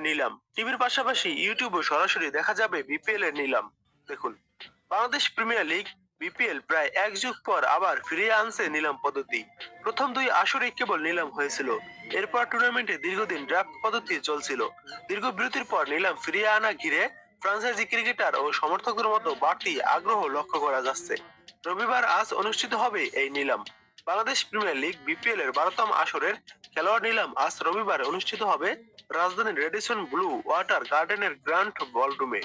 নিলাম। টিভির পাশাপাশি ইউটিউবে সরাসরি দেখা যাবে বিপিএল এর নিলাম। দেখুন, বাংলাদেশ প্রিমিয়ার লিগ বিপিএল প্রায় এক যুগ পর আবার ফিরিয়ে আনছে নিলাম পদ্ধতি। প্রথম দুই আসরে কেবল নিলাম হয়েছিল। এরপর টুর্নামেন্টে দীর্ঘদিন ড্রাফট পদ্ধতি চলছিল। দীর্ঘ বিরতির পর নিলাম ফিরিয়ে আনা ঘিরে ফ্রাঞ্চাইজি ক্রিকেটার ও সমর্থকদের মতো বাড়তি আগ্রহ লক্ষ্য করা যাচ্ছে। রবিবার আজ অনুষ্ঠিত হবে এই নিলাম। বাংলাদেশ প্রিমিয়ার লিগ বিপিএল এর 12তম আসরের খেলোয়াড় নিলাম আজ রবিবার অনুষ্ঠিত হবে রাজধানীর রেডিসন ব্লু ওয়াটার গার্ডেনের গ্র্যান্ড বলরুমে।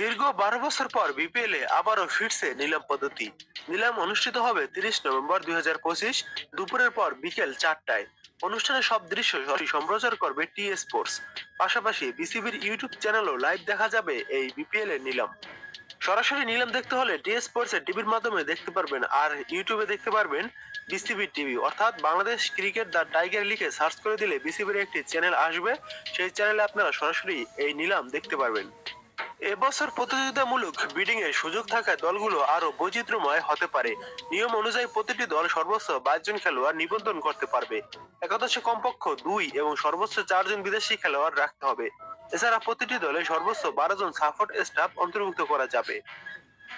দীর্ঘ 12 বছর পর বিপিএল এ আবারও ফিরছে নিলাম পদ্ধতি। নিলাম অনুষ্ঠিত হবে 30 নভেম্বর 2025 দুপুরের পর বিকেল 4টায়। অনুষ্ঠানের সব দৃশ্য সরাসরি সম্প্রচার করবে টি স্পোর্টস। পাশাপাশি বিসিবির ইউটিউব চ্যানেলও লাইভ দেখা যাবে এই বিপিএল এর নিলাম। সরাসরি নিলাম দেখতে হলে টি স্পোর্টস এর টিভির মাধ্যমে দেখতে পারবেন, আর ইউটিউবে দেখতে পারবেন বিসিবি টিভি, অর্থাৎ বাংলাদেশ ক্রিকেট দ্য টাইগার লিখে সার্চ করে দিলে বিসিবির একটি চ্যানেল আসবে। সেই চ্যানেলে আপনারা সরাসরি এই নিলাম দেখতে পারবেন। এবছর প্রতিযোগিতামূলক বিডিং এর সুযোগ থাকায় দলগুলো আরো বৈচিত্র্যময় হতে পারে। নিয়ম অনুযায়ী প্রতিটি দল সর্বোচ্চ 22 জন খেলোয়াড় নিবন্ধন করতে পারবে। একাদশে কমপক্ষে 2 এবং সর্বোচ্চ 4 জন বিদেশি খেলোয়াড় রাখতে হবে। এছাড়া প্রতিটি দলে সর্বোচ্চ 12 জন সাপোর্ট স্টাফ অন্তর্ভুক্ত করা যাবে।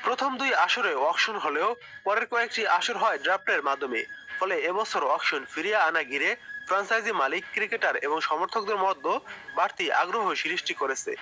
প্রথম দুই আসরে অকশন হলেও পরের কয়েকটি আসর হয় ড্রাফটের মাধ্যমে। ফলে এবছর অকশন ফিরিয়ে আনা ঘিরে ফ্রাঞ্চাইজি মালিক, ক্রিকেটার এবং সমর্থকদের মধ্যে বাড়তি আগ্রহ সৃষ্টি করেছে।